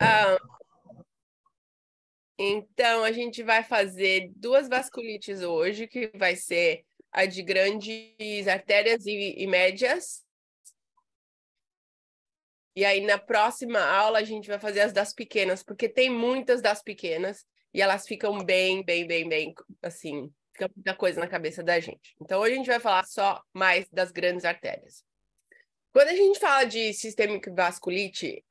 Ah, então, a gente vai fazer duas vasculites hoje, que vai ser a de grandes artérias e médias. E aí, na próxima aula, a gente vai fazer as das pequenas, porque tem muitas das pequenas e elas ficam bem, assim, fica muita coisa na cabeça da gente. Então, hoje a gente vai falar só mais das grandes artérias. Quando a gente fala de sistêmica vasculite,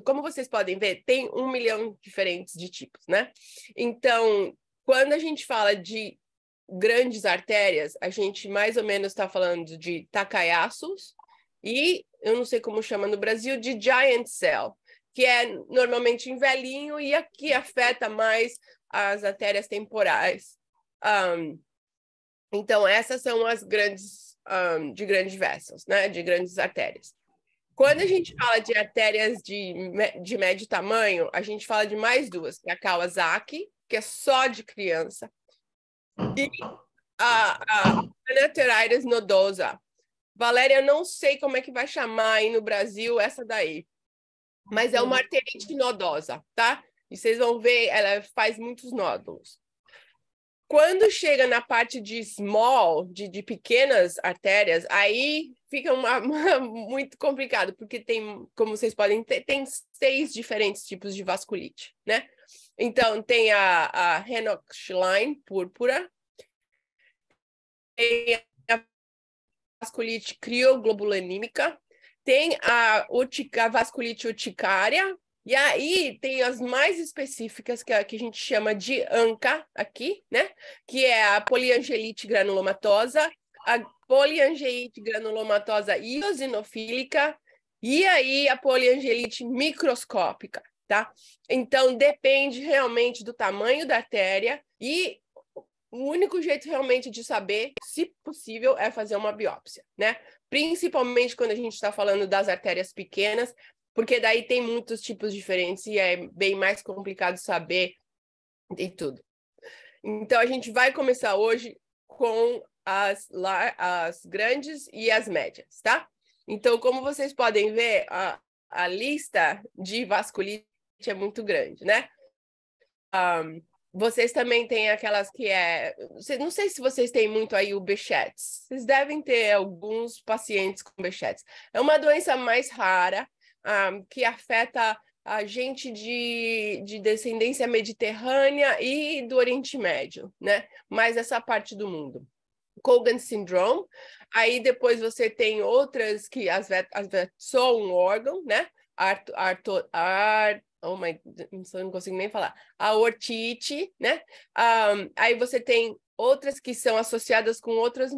como vocês podem ver, tem 1 milhão diferentes de tipos, né? Então, quando a gente fala de grandes artérias, a gente mais ou menos está falando de Takayasu's e, eu não sei como chama no Brasil, de giant cell, que é normalmente em velhinho e aqui afeta mais as artérias temporais. Então, essas são as grandes, de grandes vessels, né? De grandes artérias. Quando a gente fala de artérias de médio tamanho, a gente fala de mais duas, que é a Kawasaki, que é só de criança, e a arteritis nodosa. Valéria, eu não sei como é que vai chamar aí no Brasil essa daí, mas é uma arterite nodosa, tá? E vocês vão ver, ela faz muitos nódulos. Quando chega na parte de small, de pequenas artérias, aí fica muito complicado, porque tem, como vocês podem ter, tem 6 diferentes tipos de vasculite, né? Então, tem a Henoch-Schlein púrpura, tem a vasculite crioglobulinímica, tem a vasculite urticária, e aí tem as mais específicas, que a gente chama de ANCA aqui, né? Que é a poliangelite granulomatosa, a poliangelite granulomatosa eosinofílica, e aí a poliangelite microscópica, tá? Então, depende realmente do tamanho da artéria e o único jeito realmente de saber, se possível, é fazer uma biópsia, né? Principalmente quando a gente está falando das artérias pequenas, porque daí tem muitos tipos diferentes e é bem mais complicado saber e tudo. Então, a gente vai começar hoje com as grandes e as médias, tá? Então, como vocês podem ver, a lista de vasculite é muito grande, né? Vocês também têm aquelas que é... Não sei se vocês têm muito aí o Behçet's. Vocês devem ter alguns pacientes com Behçet's. É uma doença mais rara, que afeta a gente de descendência mediterrânea e do Oriente Médio, né? Mais essa parte do mundo. Cogan Syndrome. Aí depois você tem outras que só um órgão, né? Oh my, não consigo nem falar. A ortite, né? Aí você tem outras que são associadas com outras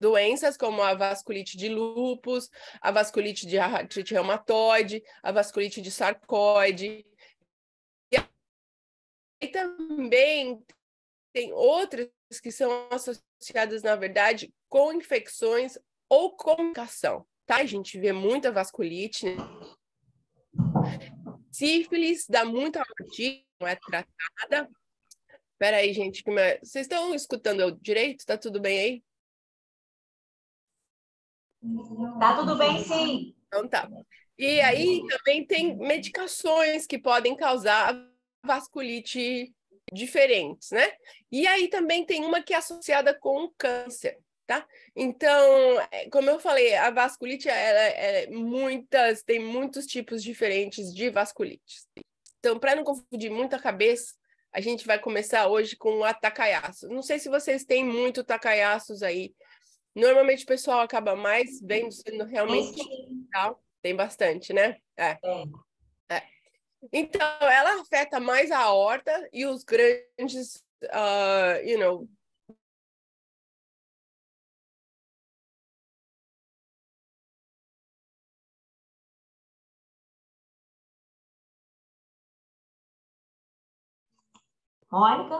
doenças, como a vasculite de lúpus, a vasculite de artrite reumatoide, a vasculite de sarcoide. E aí também tem outras que são associadas, na verdade, com infecções ou comunicação, tá? A gente vê muita vasculite, né? Sífilis dá muita otite, não é tratada. Espera aí, gente. Vocês estão escutando eu direito? Tá tudo bem aí? Tá tudo bem, sim. Então tá. E aí também tem medicações que podem causar vasculite diferentes, né? E aí também tem uma que é associada com câncer, tá? Então, como eu falei, a vasculite tem muitos tipos diferentes de vasculites. Então, para não confundir muito a cabeça, a gente vai começar hoje com a Takayasu. Não sei se vocês têm muito Takayasus aí. Normalmente o pessoal acaba mais vendo sendo realmente tal. Tem bastante, né? É. Então, ela afeta mais a aorta e os grandes, Mônica?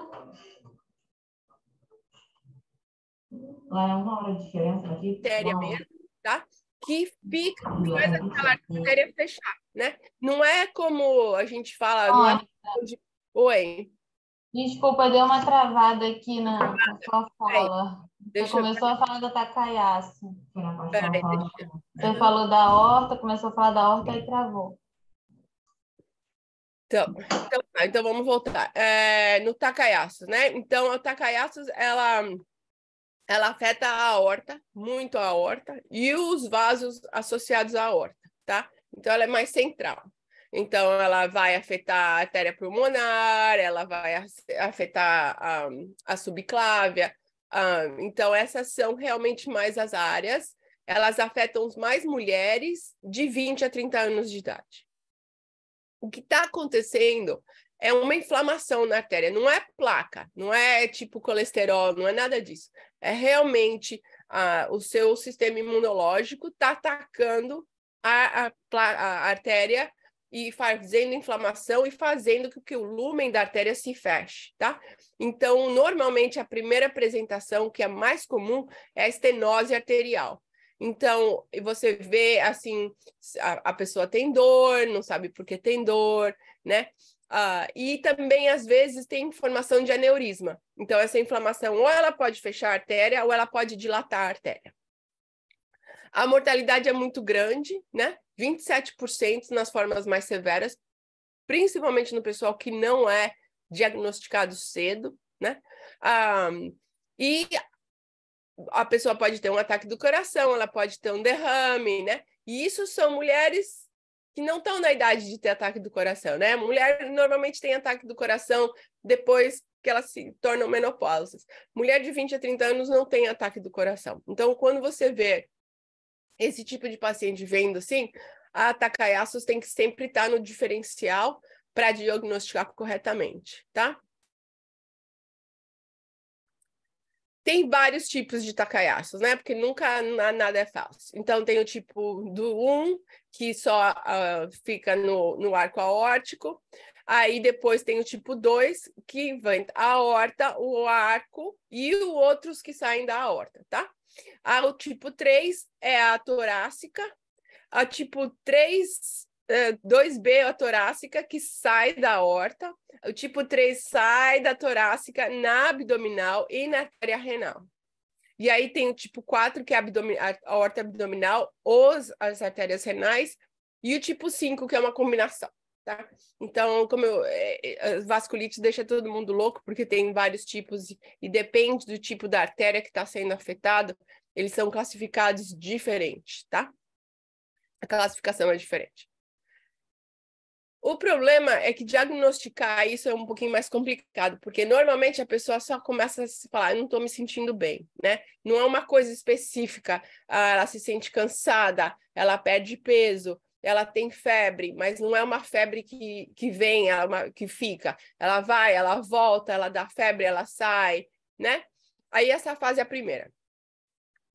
Lá é 1 hora de diferença daqui? artéria mesmo, tá? Que faz aquela artéria fechar, né? Não é como a gente fala, não é Mônica, Oi, desculpa, deu uma travada aqui na sua peraí, fala. Você deixa eu... começou a falar da Takayasa. Peraí, Você falou da horta, começou a falar da horta e travou. Então vamos voltar. No Takayasu's, né? Então, a Takayasu's, ela afeta a aorta, muito a aorta, e os vasos associados à aorta, tá? Então, ela é mais central. Então, ela vai afetar a artéria pulmonar, ela vai afetar a subclávia. Então, essas são realmente mais as áreas. Elas afetam mais mulheres de 20 a 30 anos de idade. O que está acontecendo é uma inflamação na artéria, não é placa, não é tipo colesterol, não é nada disso. É realmente o seu sistema imunológico está atacando a artéria e fazendo inflamação e fazendo com que o lúmen da artéria se feche, tá? Então, normalmente, a primeira apresentação, que é mais comum, é a estenose arterial. Então, você vê, assim, a pessoa tem dor, não sabe por que tem dor, né? E também, às vezes, tem informação de aneurisma. Então, essa inflamação, ou ela pode fechar a artéria, ou ela pode dilatar a artéria. A mortalidade é muito grande, né? 27% nas formas mais severas, principalmente no pessoal que não é diagnosticado cedo, né? E a pessoa pode ter um ataque do coração, ela pode ter um derrame, né? E isso são mulheres que não estão na idade de ter ataque do coração, né? Mulher normalmente tem ataque do coração depois que elas se tornam menopausas. Mulher de 20 a 30 anos não tem ataque do coração. Então, quando você vê esse tipo de paciente vendo assim, a Takayasu's tem que sempre estar no diferencial para diagnosticar corretamente, tá? Tem vários tipos de Takayasu's, né? Porque nunca nada é fácil. Então, tem o tipo do 1, que só fica no arco aórtico. Aí, depois tem o tipo 2, que vem a aorta, o arco e os outros que saem da aorta, tá? O tipo 3 é a torácica. A tipo 2B, a torácica, que sai da aorta. O tipo 3 sai da torácica na abdominal e na artéria renal. E aí tem o tipo 4, que é a aorta abdominal, as artérias renais, e o tipo 5, que é uma combinação, tá? Então, a vasculite deixa todo mundo louco, porque tem vários tipos, e depende do tipo da artéria que está sendo afetado, eles são classificados diferentes, tá? A classificação é diferente. O problema é que diagnosticar isso é um pouquinho mais complicado, porque normalmente a pessoa só começa a se falar, eu não estou me sentindo bem, né? Não é uma coisa específica, ela se sente cansada, ela perde peso, ela tem febre, mas não é uma febre que vem, que fica. Ela vai, ela volta, ela dá febre, ela sai, né? Aí essa fase é a primeira.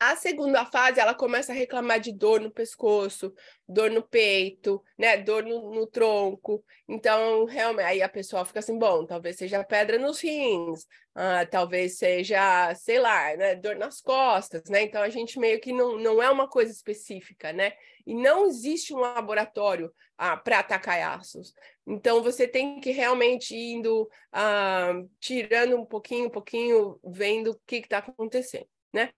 A segunda fase, ela começa a reclamar de dor no pescoço, dor no peito, né? Dor no tronco. Então, realmente, aí a pessoa fica assim, bom, talvez seja pedra nos rins, talvez seja, sei lá, né? Dor nas costas, né? Então, a gente meio que não é uma coisa específica, né? E não existe um laboratório para Takayasu's. Então, você tem que realmente ir indo, tirando um pouquinho, vendo o que está acontecendo, né?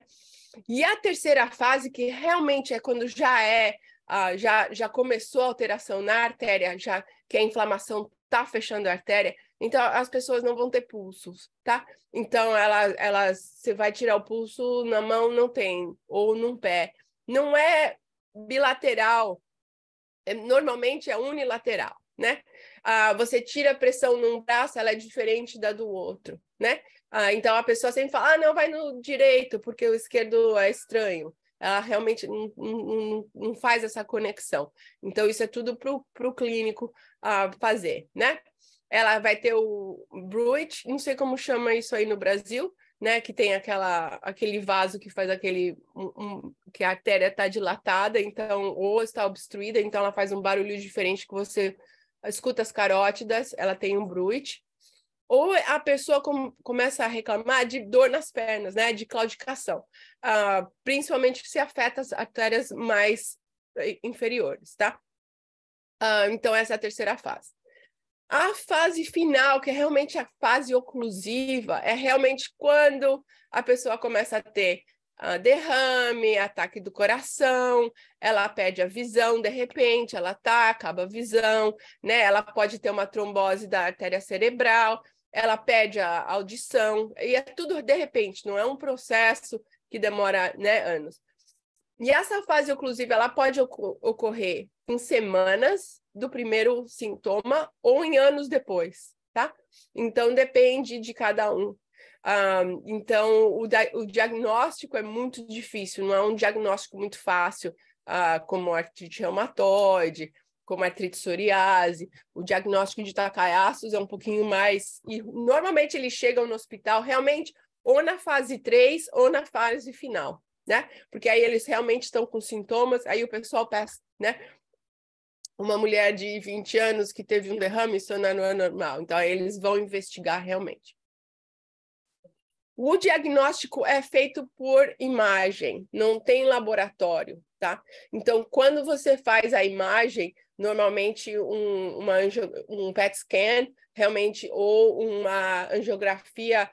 E a terceira fase, que realmente é quando já começou a alteração na artéria, já que a inflamação está fechando a artéria, então as pessoas não vão ter pulsos, tá? Então você vai tirar o pulso na mão, não tem, ou num pé. Não é bilateral, normalmente é unilateral, né? Você tira a pressão num braço, ela é diferente da do outro, né? Então a pessoa sempre fala, não, vai no direito, porque o esquerdo é estranho. Ela realmente não faz essa conexão. Então, isso é tudo para o clínico fazer, né? Ela vai ter o Bruit, não sei como chama isso aí no Brasil, né? Que tem aquele vaso que faz que a artéria está dilatada, então, ou está obstruída, então ela faz um barulho diferente que você escuta as carótidas, ela tem um Bruit. Ou a pessoa começa a reclamar de dor nas pernas, né? De claudicação. Principalmente se afeta as artérias mais inferiores, tá? Então, essa é a terceira fase. A fase final, que é realmente a fase oclusiva, é realmente quando a pessoa começa a ter derrame, ataque do coração, ela perde a visão, de repente, ela acaba a visão, né? Ela pode ter uma trombose da artéria cerebral, ela perde a audição, e é tudo de repente, não é um processo que demora, né, anos. E essa fase oclusiva, ela pode ocorrer em semanas do primeiro sintoma ou em anos depois, tá? Então, depende de cada um. Então, o diagnóstico é muito difícil, não é um diagnóstico muito fácil, como artrite reumatoide, como artrite psoriase. O diagnóstico de Takayasu é um pouquinho mais... E normalmente eles chegam no hospital realmente ou na fase 3 ou na fase final, né? Porque aí eles realmente estão com sintomas, aí o pessoal peça, né? Uma mulher de 20 anos que teve um derrame, isso não é normal. Então, aí eles vão investigar realmente. O diagnóstico é feito por imagem, não tem laboratório, tá? Então, quando você faz a imagem, normalmente um PET scan, realmente, ou uma angiografia,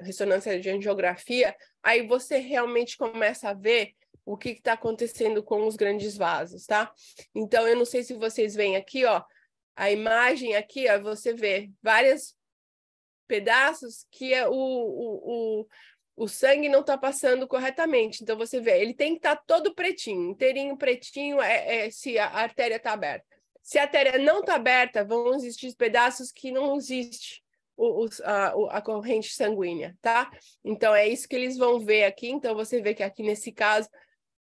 ressonância de angiografia, aí você realmente começa a ver o que está acontecendo com os grandes vasos, tá? Então, eu não sei se vocês veem aqui, ó, a imagem aqui, ó, você vê várias pedaços que o sangue não está passando corretamente. Então, você vê, ele tem que estar todo pretinho, inteirinho pretinho, se a artéria está aberta. Se a artéria não está aberta, vão existir pedaços que não existe a corrente sanguínea, tá? Então, é isso que eles vão ver aqui. Então, você vê que aqui, nesse caso,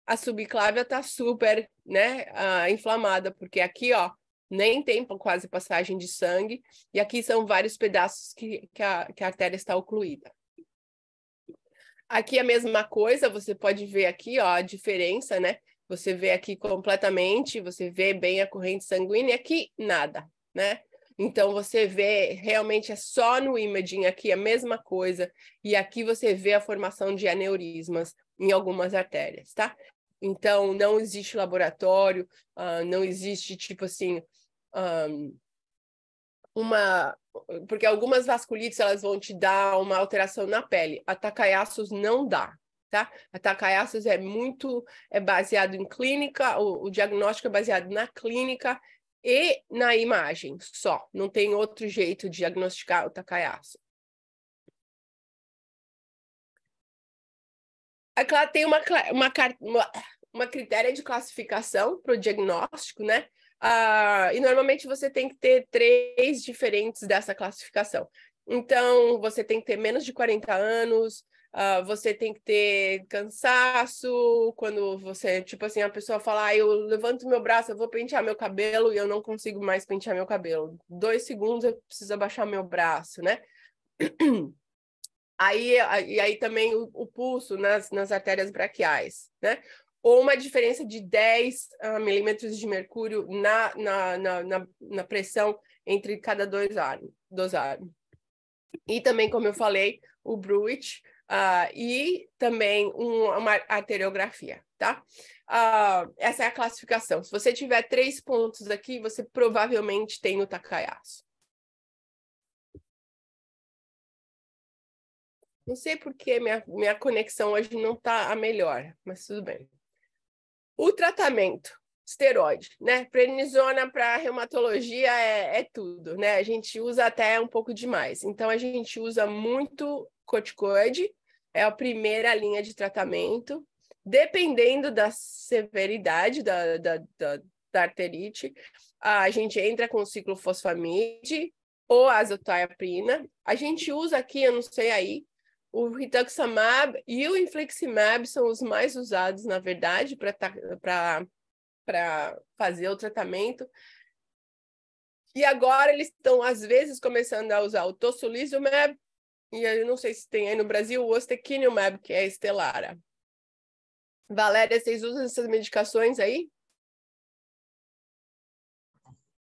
a subclávia está super, né, inflamada, porque aqui, ó, nem tem quase passagem de sangue, e aqui são vários pedaços que a artéria está ocluída. Aqui a mesma coisa, você pode ver aqui, ó, a diferença, né? Você vê aqui completamente, você vê bem a corrente sanguínea, e aqui nada, né? Então, você vê, realmente é só no imaging aqui a mesma coisa, e aqui você vê a formação de aneurismas em algumas artérias, tá? Então, não existe laboratório, não existe, tipo assim, porque algumas vasculites, elas vão te dar uma alteração na pele. A Takayasu não dá, tá? A Takayasu é baseado em clínica, o diagnóstico é baseado na clínica e na imagem só. Não tem outro jeito de diagnosticar o Takayasu. É claro, tem uma critério de classificação para o diagnóstico, né? E normalmente você tem que ter 3 diferentes dessa classificação. Então, você tem que ter menos de 40 anos, você tem que ter cansaço, quando você, tipo assim, a pessoa fala, eu levanto meu braço, eu vou pentear meu cabelo e eu não consigo mais pentear meu cabelo. 2 segundos eu preciso abaixar meu braço, né? E aí também o pulso nas artérias braquiais, né? Ou uma diferença de 10 milímetros de mercúrio na pressão entre cada dois armos. E também, como eu falei, o Bruit e também uma arteriografia, tá? Essa é a classificação. Se você tiver 3 pontos aqui, você provavelmente tem o Takayasu. Não sei por que minha conexão hoje não está a melhor, mas tudo bem. O tratamento, esteroide, né? Prednisona para reumatologia é tudo, né? A gente usa até um pouco demais. Então, a gente usa muito corticoide, é a primeira linha de tratamento. Dependendo da severidade da arterite, a gente entra com o ciclofosfamide ou azotiaprina. A gente usa aqui, eu não sei aí, o rituximab e o infliximab são os mais usados, na verdade, para fazer o tratamento. E agora eles estão, às vezes, começando a usar o tocilizumab, e eu não sei se tem aí no Brasil o ustekinumab, que é a Estelara. Valéria, vocês usam essas medicações aí?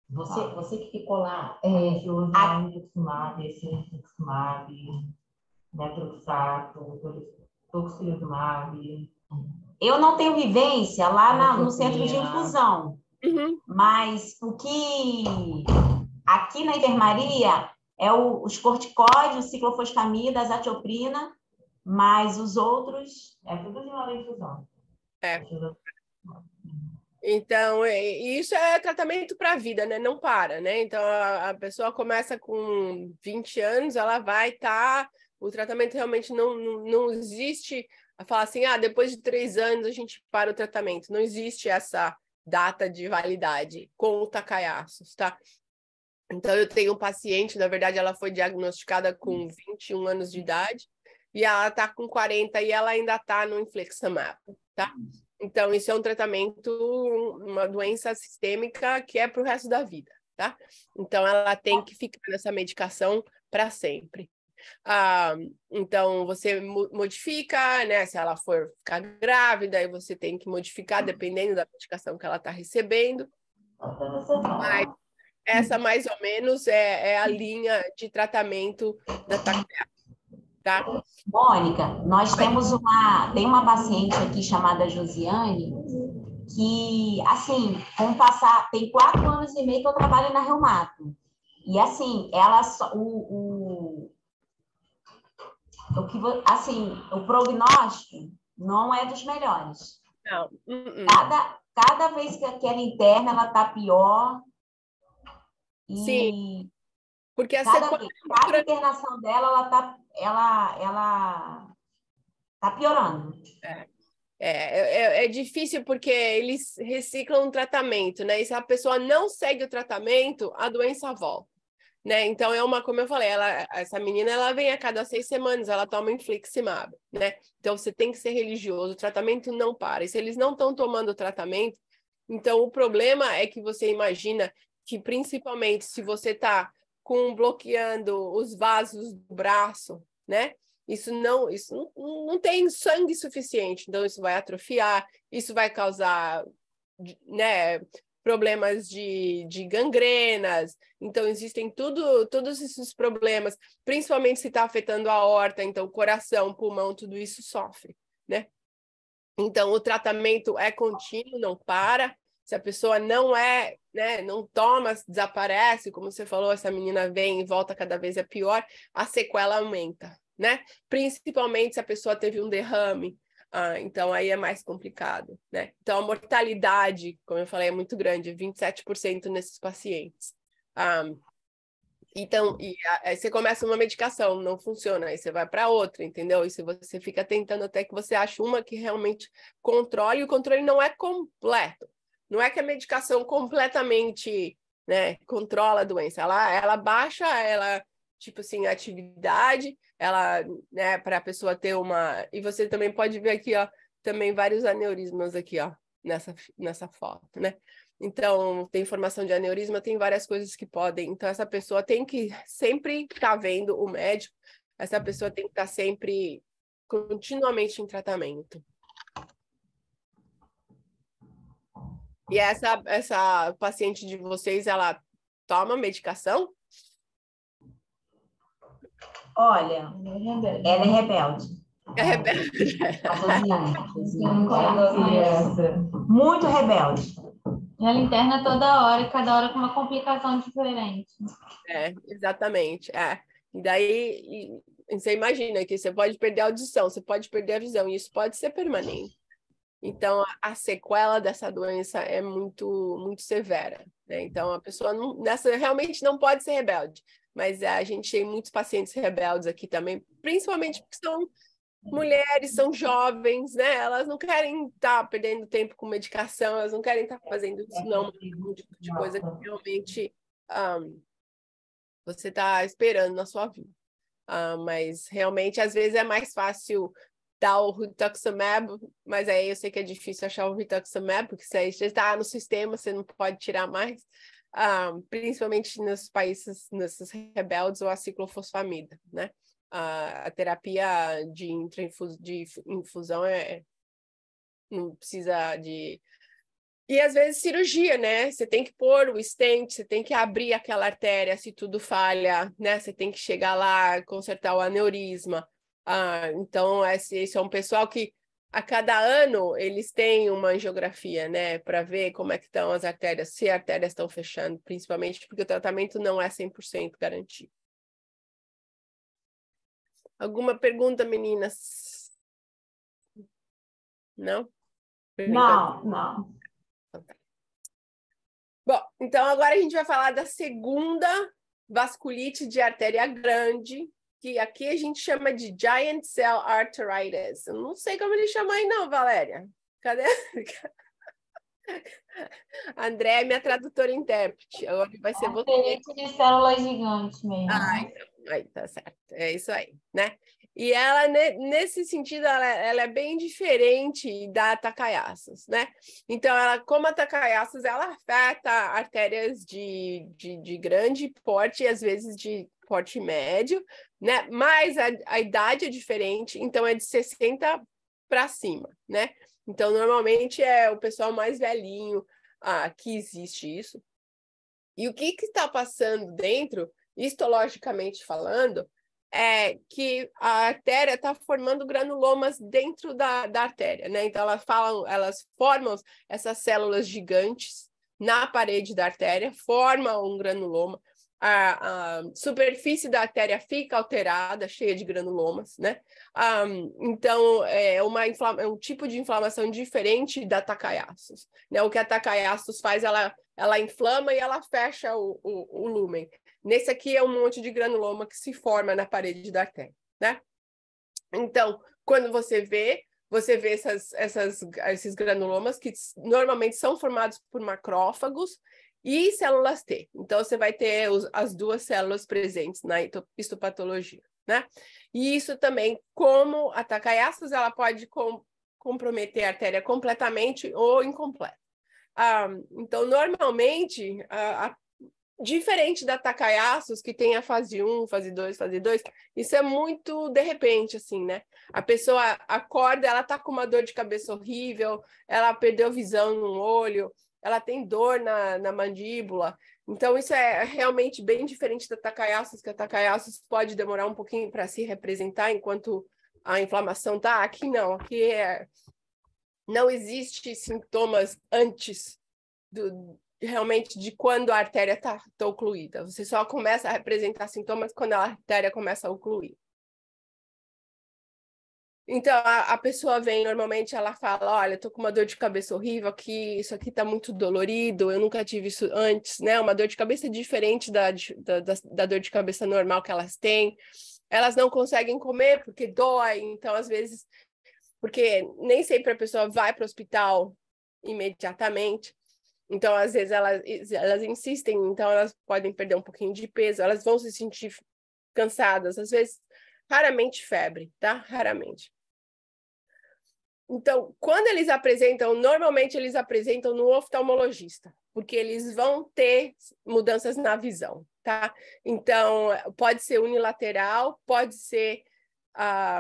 Você que ficou lá, que usa o infliximab, esse infliximab, metroxato, tocilizumab. Eu não tenho vivência lá no centro de infusão, mas o que aqui na enfermaria é os corticóides, o ciclofosfamida, a azatioprina, mas os outros é tudo de nova infusão. Então, isso é tratamento para a vida, né? Não para, né? Então, a pessoa começa com 20 anos, ela vai estar... O tratamento realmente não existe... Falar assim, depois de 3 anos a gente para o tratamento. Não existe essa data de validade com o Takayasu's, tá? Então, eu tenho um paciente, na verdade, ela foi diagnosticada com 21 anos de idade e ela está com 40 e ela ainda está no infliximab, tá? Então, isso é um tratamento, uma doença sistêmica que é para o resto da vida, tá? Então, ela tem que ficar nessa medicação para sempre. Então, você modifica, né? Se ela for ficar grávida, aí você tem que modificar, dependendo da medicação que ela está recebendo. Mas essa, mais ou menos, é a linha de tratamento da Takayasu's, tá? Mônica, nós temos tem uma paciente aqui chamada Josiane, que, assim, tem 4 anos e meio que eu trabalho na Reumato. E, assim, ela, o prognóstico não é dos melhores. Não. Cada vez que ela interna, ela está pior. Sim, porque cada internação dela, ela tá piorando. É difícil porque eles reciclam o tratamento, né? E se a pessoa não segue o tratamento, a doença volta, né? Então, como eu falei, essa menina, ela vem a cada 6 semanas, ela toma infliximab, né? Então, você tem que ser religioso, o tratamento não para. E se eles não estão tomando o tratamento, então o problema é que você imagina que, principalmente, se você está bloqueando os vasos do braço, né? Isso não tem sangue suficiente, então isso vai atrofiar, isso vai causar, né, problemas de gangrenas. Então existem todos esses problemas, principalmente se está afetando a aorta, então o coração, pulmão, tudo isso sofre, né? Então o tratamento é contínuo, não para. Se a pessoa não né, não toma, desaparece, como você falou, essa menina vem e volta, cada vez é pior, a sequela aumenta, né? Principalmente se a pessoa teve um derrame, então aí é mais complicado, né? Então a mortalidade, como eu falei, é muito grande, 27% nesses pacientes. Então, aí você começa uma medicação, não funciona, aí você vai para outra, entendeu? E se você fica tentando até que você ache uma que realmente controle, o controle não é completo. Não é que a medicação completamente, né, controla a doença. Ela baixa, tipo assim, a atividade, né, para a pessoa ter uma... E você também pode ver aqui, ó, também vários aneurismas aqui, ó, nessa foto, né? Então, tem formação de aneurisma, tem várias coisas que podem... Então, essa pessoa tem que sempre estar vendo o médico, essa pessoa tem que estar sempre, continuamente em tratamento. E essa paciente de vocês, ela toma medicação? Olha, ela é rebelde. É rebelde. Muito rebelde. E ela interna toda hora, e cada hora com uma complicação diferente. Exatamente. E daí, você imagina que você pode perder a audição, você pode perder a visão, e isso pode ser permanente. Então, a sequela dessa doença é muito, muito severa, né? Então, a pessoa realmente não pode ser rebelde. Mas a gente tem muitos pacientes rebeldes aqui também, principalmente porque são mulheres, são jovens, né? Elas não querem estar perdendo tempo com medicação, elas não querem estar fazendo isso, não. Um tipo de coisa que realmente você está esperando na sua vida. Mas realmente, às vezes, é mais fácil dar o rituximab, mas aí eu sei que é difícil achar o rituximab, porque você já está no sistema, você não pode tirar mais. Principalmente nos países, nesses rebeldes, ou a ciclofosfamida, né? A terapia de infusão não precisa de... E às vezes cirurgia, né? Você tem que pôr o stent, você tem que abrir aquela artéria se tudo falha, né? Você tem que chegar lá, consertar o aneurisma. Então, esse é um pessoal que a cada ano eles têm uma angiografia, né? Para ver como é que estão as artérias, se as artérias estão fechando, principalmente porque o tratamento não é 100% garantido. Alguma pergunta, meninas? Não? Não. Bom, então agora a gente vai falar da segunda vasculite de artéria grande, que aqui a gente chama de Giant Cell Arteritis. Eu não sei como ele chama aí não, Valéria. Cadê? André é minha tradutora e intérprete. Agora vai ser você. Arterite de células gigantes mesmo. Aí tá certo. É isso aí, né? E ela, nesse sentido, ela é bem diferente da Takayasu's, né? Então, ela, como a Takayasu's, ela afeta artérias de grande porte e às vezes de porte médio, né? Mas a idade é diferente, então é de 60 para cima, né? Então, normalmente é o pessoal mais velhinho que existe isso. E o que está passando dentro, histologicamente falando, é que a artéria está formando granulomas dentro da artéria, né? Então, elas formam essas células gigantes na parede da artéria, formam um granuloma. A superfície da artéria fica alterada, cheia de granulomas, né? Então, é um tipo de inflamação diferente da Takayasu's, né? O que a Takayasu's faz, ela inflama e ela fecha o lúmen. Nesse aqui é um monte de granuloma que se forma na parede da artéria, né? Então, quando você vê esses granulomas que normalmente são formados por macrófagos e células T. Então, você vai ter as duas células presentes na histopatologia, né? E isso também, como a Takayasu's, ela pode comprometer a artéria completamente ou incompleta. Então, normalmente, diferente da Takayasu's, que tem a fase 1, fase 2, isso é muito de repente, assim, né? A pessoa acorda, ela tá com uma dor de cabeça horrível, ela perdeu visão no olho, ela tem dor na mandíbula. Então, isso é realmente bem diferente da Takayasu's, que a Takayasu's pode demorar um pouquinho para se representar enquanto a inflamação tá. Aqui não, aqui não existe sintomas antes realmente de quando a artéria está ocluída. Você só começa a representar sintomas quando a artéria começa a ocluir. Então, a pessoa vem, normalmente ela fala, olha, estou com uma dor de cabeça horrível aqui, isso aqui está muito dolorido, eu nunca tive isso antes, né? Uma dor de cabeça diferente da dor de cabeça normal que elas têm. Elas não conseguem comer porque dói, então, às vezes, porque nem sempre a pessoa vai para o hospital imediatamente. Então, às vezes, elas insistem, então elas podem perder um pouquinho de peso, elas vão se sentir cansadas, às vezes, raramente febre, tá? Raramente. Então, quando eles apresentam, normalmente eles apresentam no oftalmologista, porque eles vão ter mudanças na visão, tá? Então, pode ser unilateral, pode ser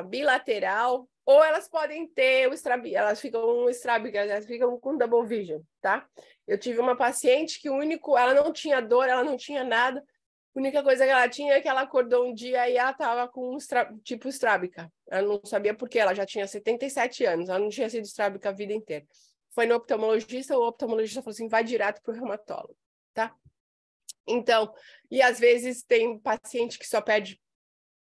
bilateral, ou elas podem ter elas ficam estrábicas, elas ficam com double vision, tá? Eu tive uma paciente que ela não tinha dor, ela não tinha nada, a única coisa que ela tinha é que ela acordou um dia e ela estava com tipo estrábica. Ela não sabia por quê, ela já tinha 77 anos, ela não tinha sido estrábica a vida inteira. Foi no oftalmologista, o oftalmologista falou assim, vai direto para o reumatólogo, tá? Então, e às vezes tem paciente que só perde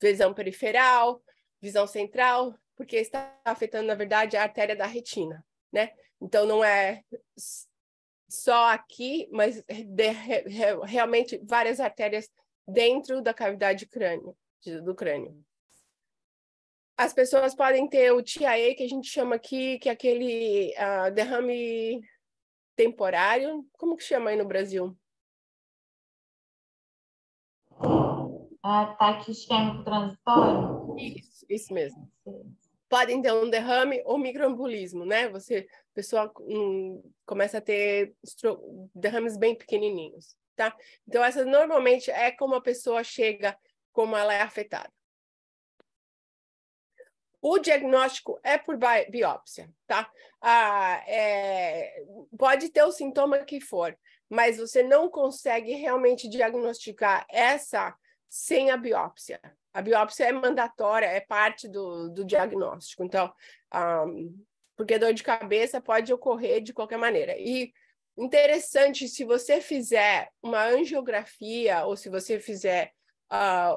visão periferal, visão central, porque está afetando, na verdade, a artéria da retina, né? Então, não é só aqui, mas realmente várias artérias dentro da cavidade do crânio. As pessoas podem ter o TIA, que a gente chama aqui, que é aquele derrame temporário. Como que chama aí no Brasil? Ataque isquêmico transitório? Isso mesmo. Podem ter um derrame ou microembolismo, né? A pessoa começa a ter derrames bem pequenininhos, tá? Então, essa normalmente é como a pessoa chega, como ela é afetada. O diagnóstico é por biópsia, tá? Pode ter o sintoma que for, mas você não consegue realmente diagnosticar essa sem a biópsia. A biópsia é mandatória, é parte do diagnóstico. Então, porque dor de cabeça pode ocorrer de qualquer maneira. E interessante, se você fizer uma angiografia ou se você fizer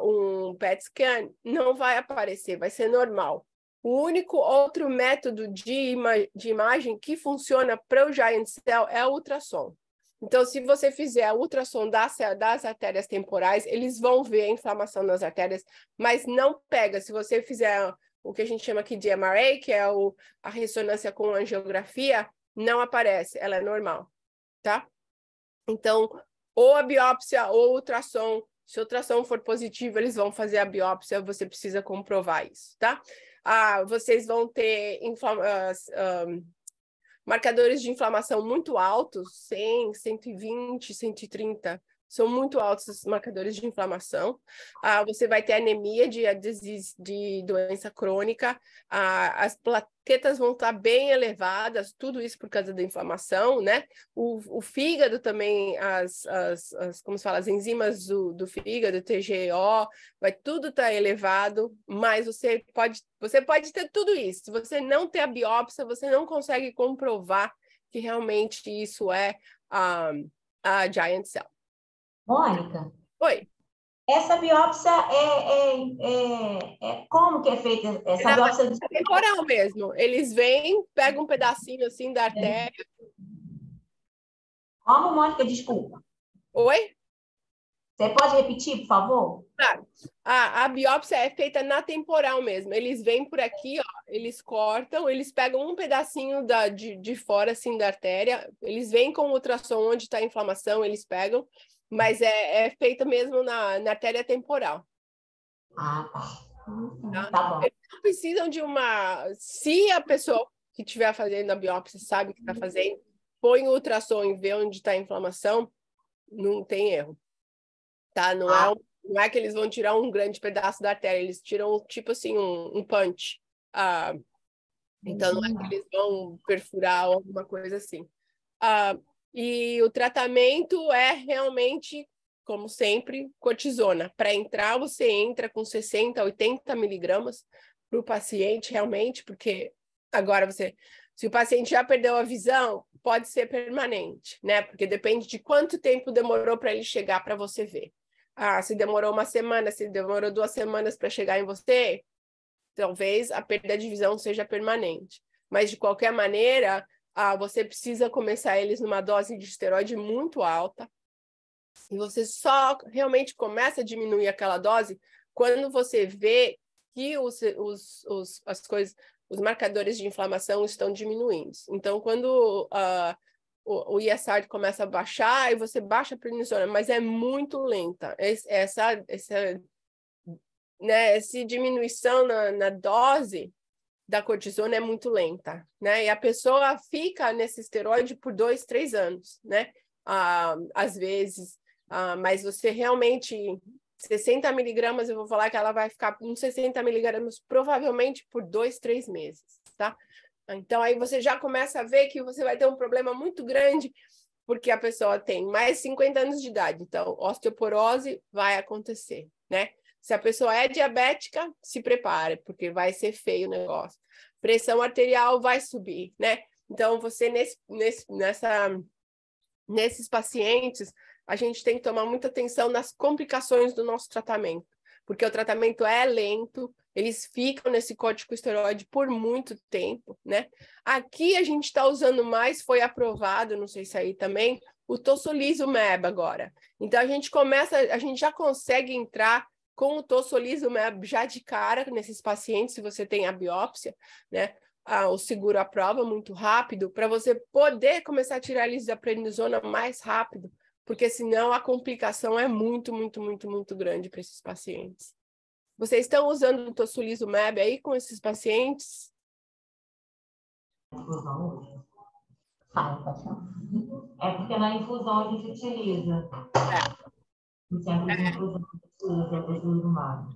um PET scan, não vai aparecer, vai ser normal. O único outro método de imagem que funciona para o Giant Cell é o ultrassom. Então, se você fizer o ultrassom das artérias temporais, eles vão ver a inflamação nas artérias, mas não pega. Se você fizer o que a gente chama aqui de MRA, que é a ressonância com angiografia, não aparece, ela é normal, tá? Então, ou a biópsia ou o ultrassom. Se o ultrassom for positivo, eles vão fazer a biópsia, você precisa comprovar isso, tá? Vocês vão ter marcadores de inflamação muito altos, 100, 120, 130. São muito altos esses marcadores de inflamação. Você vai ter anemia de doença crônica. As plaquetas vão estar bem elevadas, tudo isso por causa da inflamação, né? O fígado também, como se fala, as enzimas do fígado, TGO, vai tudo estar elevado, mas você pode ter tudo isso. Se você não ter a biópsia, você não consegue comprovar que realmente isso é a Giant Cell. Mônica? Oi. Essa biópsia como que é feita? Essa biópsia É temporal mesmo. Eles vêm, pegam um pedacinho assim da artéria. Como, Mônica? Desculpa. Oi? Você pode repetir, por favor? Claro. A biópsia é feita na temporal mesmo. Eles vêm por aqui, ó, eles cortam, eles pegam um pedacinho de fora assim da artéria, eles vêm com o ultrassom onde está a inflamação, eles pegam, mas é feita mesmo na artéria temporal. Tá. Tá? Tá bom. Eles não precisam de uma... Se a pessoa que estiver fazendo a biópsia sabe o que está fazendo, põe o ultrassom e vê onde está a inflamação, não tem erro. Tá? Não é que eles vão tirar um grande pedaço da artéria, eles tiram tipo assim um punch. Então não é que eles vão perfurar ou alguma coisa assim. E o tratamento é realmente, como sempre, cortisona. Para entrar, você entra com 60, 80 miligramas para o paciente realmente, porque agora se o paciente já perdeu a visão, pode ser permanente, né? Porque depende de quanto tempo demorou para ele chegar para você ver. Se demorou uma semana, se demorou 2 semanas para chegar em você, talvez a perda de visão seja permanente. Mas, de qualquer maneira, você precisa começar eles numa dose de esteroide muito alta. E você só realmente começa a diminuir aquela dose quando você vê que os marcadores de inflamação estão diminuindo. Então, quando o ESR começa a baixar, e você baixa a prednisona, mas é muito lenta. Essa diminuição na dose da cortisona é muito lenta, né? E a pessoa fica nesse esteroide por 2, 3 anos, né? Às vezes, mas você realmente... 60 miligramas, eu vou falar que ela vai ficar com 60 miligramas provavelmente por 2, 3 meses, tá? Então, aí você já começa a ver que você vai ter um problema muito grande, porque a pessoa tem mais 50 anos de idade. Então, osteoporose vai acontecer, né? Se a pessoa é diabética, se prepare, porque vai ser feio o negócio. Pressão arterial vai subir, né? Então, você nesses pacientes, a gente tem que tomar muita atenção nas complicações do nosso tratamento, porque o tratamento é lento, eles ficam nesse corticosteroide por muito tempo, né? Aqui a gente está usando mais, foi aprovado, não sei se aí também, o tocilizumab agora. Então a gente já consegue entrar com o tocilizumab já de cara nesses pacientes, se você tem a biópsia, né? O seguro aprova muito rápido, para você poder começar a tirar eles da prednisona mais rápido, porque senão a complicação é muito, muito, muito, muito grande para esses pacientes. Vocês estão usando o tocilizumab aí com esses pacientes? É porque na infusão a gente utiliza. No centro de infusão a gente utiliza o tocilizumab.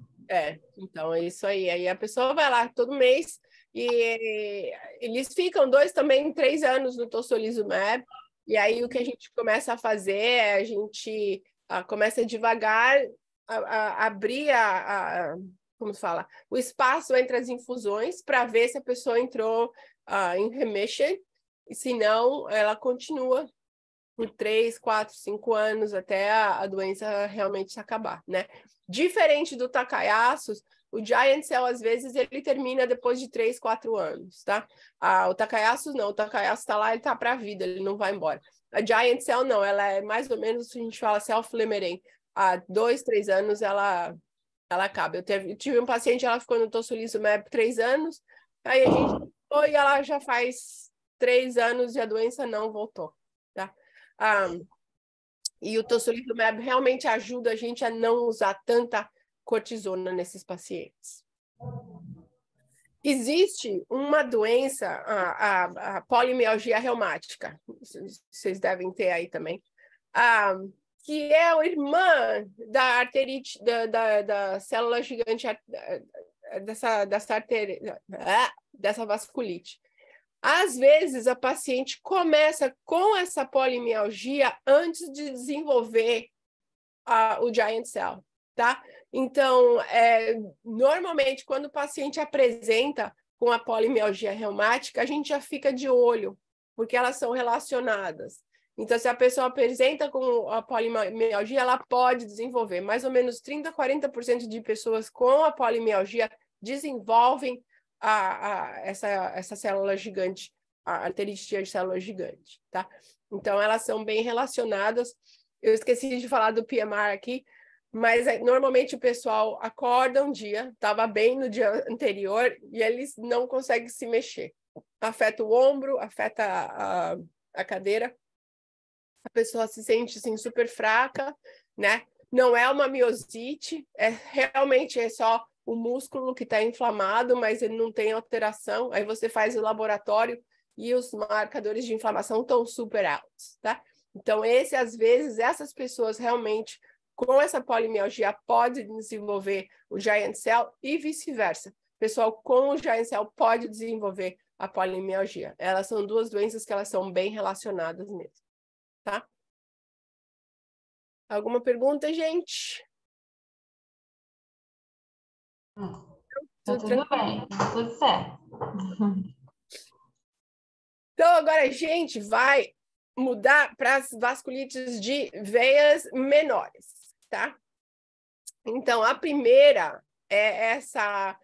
Então é isso aí. Aí a pessoa vai lá todo mês e eles ficam 2, também 3 anos no tocilizumab. E aí o que a gente começa a fazer é a gente começa devagar a abrir como se fala, o espaço entre as infusões para ver se a pessoa entrou em remission, e se não, ela continua por 3, 4, 5 anos até a doença realmente acabar, né? Diferente do Takayasu's, o Giant Cell, às vezes, ele termina depois de 3, 4 anos, tá? O Takayasu's não, o Takayasu's tá lá, ele tá pra vida, ele não vai embora. A Giant Cell não, ela é mais ou menos, a gente fala self-limiting, há 2, 3 anos ela acaba. Eu tive um paciente, ela ficou no tocilizumab 3 anos, aí a gente foi e ela já faz 3 anos e a doença não voltou, tá? E o tocilizumab realmente ajuda a gente a não usar tanta cortisona nesses pacientes. Existe uma doença, a polimialgia reumática, vocês devem ter aí também, que é a irmã da arterite, da célula gigante, dessa vasculite. Às vezes, a paciente começa com essa polimialgia antes de desenvolver o Giant Cell, tá? Então, normalmente, quando o paciente apresenta com a polimialgia reumática, a gente já fica de olho, porque elas são relacionadas. Então, se a pessoa apresenta com a polimialgia, ela pode desenvolver. Mais ou menos 30% a 40% de pessoas com a polimialgia desenvolvem essa célula gigante, a arterite de célula gigante, tá? Então, elas são bem relacionadas. Eu esqueci de falar do PMR aqui, mas normalmente o pessoal acorda um dia, estava bem no dia anterior, e eles não conseguem se mexer. Afeta o ombro, afeta a cadeira, a pessoa se sente assim, super fraca, né? Não é uma miosite, realmente é só o músculo que está inflamado, mas ele não tem alteração. Aí você faz o laboratório e os marcadores de inflamação estão super altos, tá? Então, às vezes, essas pessoas realmente, com essa polimialgia, podem desenvolver o Giant Cell e vice-versa. O pessoal com o Giant Cell pode desenvolver a polimialgia. Elas são duas doenças que elas são bem relacionadas mesmo, tá? Alguma pergunta, gente? Tá tudo bem, tudo certo. Então, agora a gente vai mudar para as vasculites de veias menores, tá? Então, a primeira é essa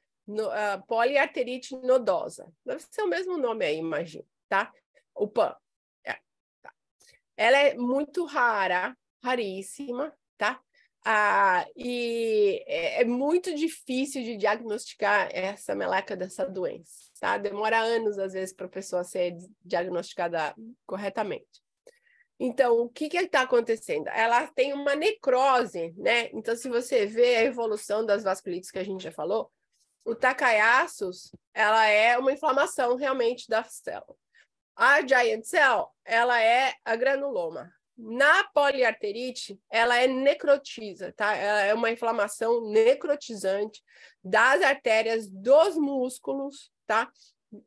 poliarterite nodosa. Deve ser o mesmo nome aí, imagino, tá? O PAN. Tá. Ela é muito rara, raríssima, tá? E é muito difícil de diagnosticar essa meleca dessa doença, tá? Demora anos, às vezes, para a pessoa ser diagnosticada corretamente. Então, o que está acontecendo? Ela tem uma necrose, né? Então, se você vê a evolução das vasculites que a gente já falou, o Takayasu's, ela é uma inflamação realmente da célula. A Giant Cell, ela é a granuloma. Na poliarterite, ela é necrotiza, tá? Ela é uma inflamação necrotizante das artérias dos músculos, tá?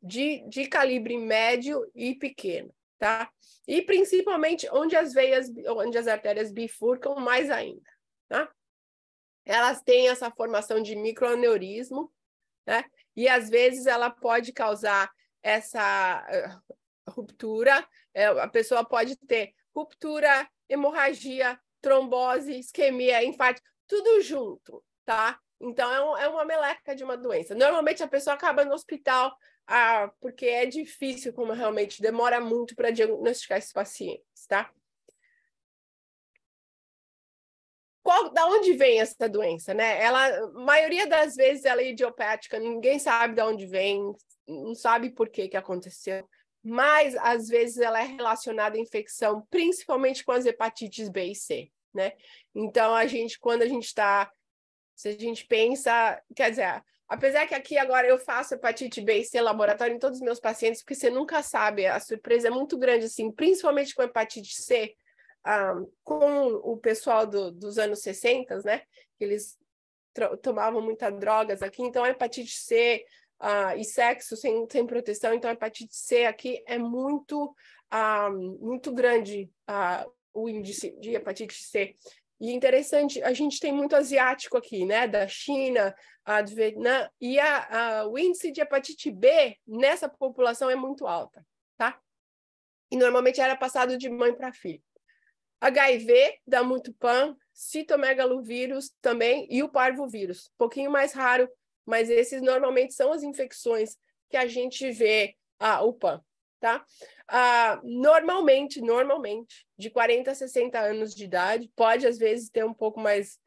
De calibre médio e pequeno, tá? E principalmente onde as artérias bifurcam mais ainda, tá? Elas têm essa formação de microaneurismo, né? E às vezes ela pode causar essa ruptura, a pessoa pode ter ruptura, hemorragia, trombose, isquemia, infarto, tudo junto, tá? Então, é uma meleca de uma doença. Normalmente, a pessoa acaba no hospital porque é difícil, como realmente demora muito para diagnosticar esses pacientes, tá? Da onde vem essa doença, né? A maioria das vezes ela é idiopática, ninguém sabe de onde vem, não sabe por que aconteceu, mas às vezes ela é relacionada à infecção, principalmente com as hepatites B e C, né? Então, se a gente pensa, quer dizer, apesar que aqui agora eu faço hepatite B e C laboratório em todos os meus pacientes, porque você nunca sabe, a surpresa é muito grande, assim, principalmente com hepatite C, com o pessoal dos anos 60, né? Eles tomavam muitas drogas aqui, então a hepatite C e sexo sem proteção, então a hepatite C aqui é muito grande o índice de hepatite C. E interessante, a gente tem muito asiático aqui, né? Da China, do Vietnã, e o índice de hepatite B nessa população é muito alta, tá? E normalmente era passado de mãe para filho. HIV dá muito PAN, citomegalovírus também e o parvovírus. Um pouquinho mais raro, mas esses normalmente são as infecções que a gente vê o PAN, tá? Normalmente, de 40 a 60 anos de idade, pode às vezes ter um pouco mais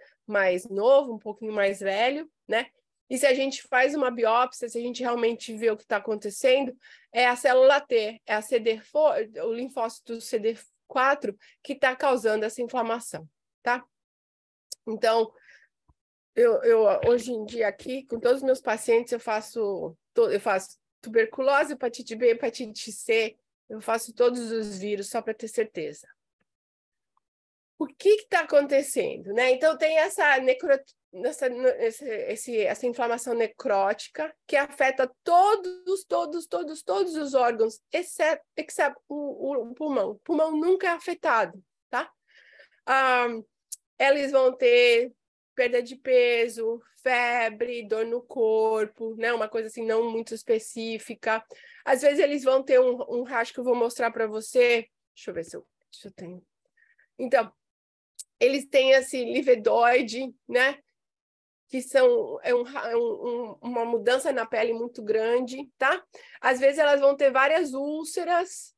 novo, um pouquinho mais velho, né? E se a gente faz uma biópsia, se a gente realmente vê o que está acontecendo, é a célula T, é a CD4, o linfócito CD4 que está causando essa inflamação, tá? Então, eu hoje em dia aqui, com todos os meus pacientes, eu faço tuberculose, hepatite B, hepatite C, eu faço todos os vírus só para ter certeza. O que está acontecendo, né? Então, tem essa inflamação necrótica que afeta todos os órgãos, exceto o pulmão. O pulmão nunca é afetado, tá? Eles vão ter perda de peso, febre, dor no corpo, né? Uma coisa assim não muito específica. Às vezes eles vão ter um rash que eu vou mostrar para você. Deixa eu ver se eu tenho. Então, eles têm esse livedoide, né? Que uma mudança na pele muito grande, tá? Às vezes elas vão ter várias úlceras,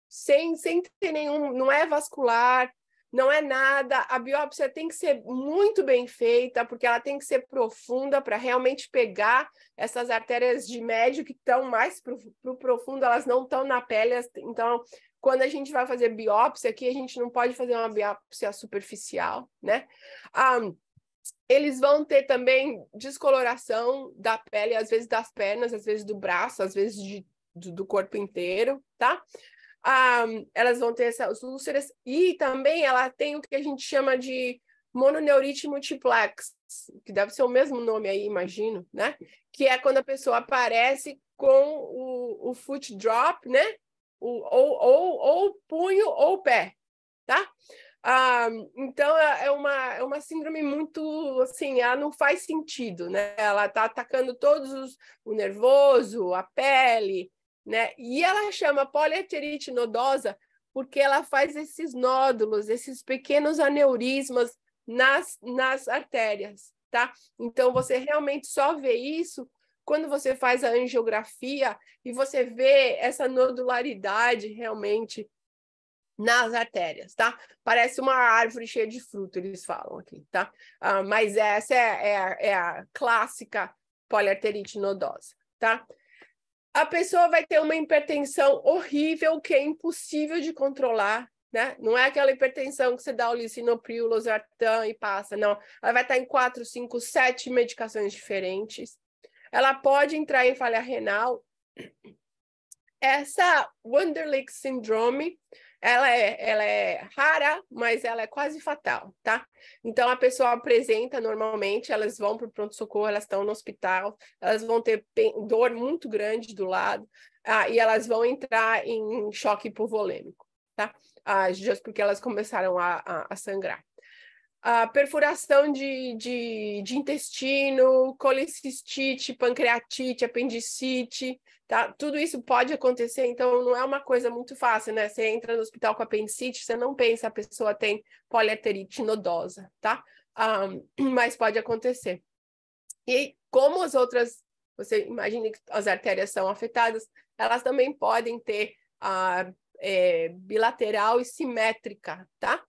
sem ter nenhum, não é vascular, não é nada. A biópsia tem que ser muito bem feita, porque ela tem que ser profunda para realmente pegar essas artérias de médio que estão mais pro profundo, elas não estão na pele. Então, quando a gente vai fazer biópsia aqui, a gente não pode fazer uma biópsia superficial, né? Eles vão ter também descoloração da pele, às vezes das pernas, às vezes do braço, às vezes do corpo inteiro, tá? Elas vão ter essas úlceras e também ela tem o que a gente chama de mononeurite multiplex, que deve ser o mesmo nome aí, imagino, né? Que é quando a pessoa aparece com o foot drop, né? Ou punho ou pé, tá? Então, é uma síndrome muito, assim, ela não faz sentido, né? Ela tá atacando o nervoso, a pele, né? E ela chama poliarterite nodosa porque ela faz esses nódulos, esses pequenos aneurismas nas artérias, tá? Então, você realmente só vê isso quando você faz a angiografia e você vê essa nodularidade realmente nas artérias, tá? Parece uma árvore cheia de fruto, eles falam aqui, tá? Mas essa é a clássica poliarterite nodosa, tá? A pessoa vai ter uma hipertensão horrível que é impossível de controlar, né? Não é aquela hipertensão que você dá o lisinopril, losartan e passa, não. Ela vai estar em 4, 5, 7 medicações diferentes. Ela pode entrar em falha renal. Essa Wunderlich Syndrome, ela é rara, mas ela é quase fatal, tá? Então, a pessoa apresenta normalmente, elas vão para o pronto-socorro, elas estão no hospital, elas vão ter dor muito grande do lado, e elas vão entrar em choque hipovolêmico, tá? Just porque elas começaram a sangrar. A perfuração de intestino, colicistite, pancreatite, apendicite, tá? Tudo isso pode acontecer, então não é uma coisa muito fácil, né? Você entra no hospital com apendicite, você não pensa a pessoa tem poliarterite nodosa, tá? Mas pode acontecer. E como as outras, você imagina que as artérias são afetadas, elas também podem ter bilateral e simétrica, tá?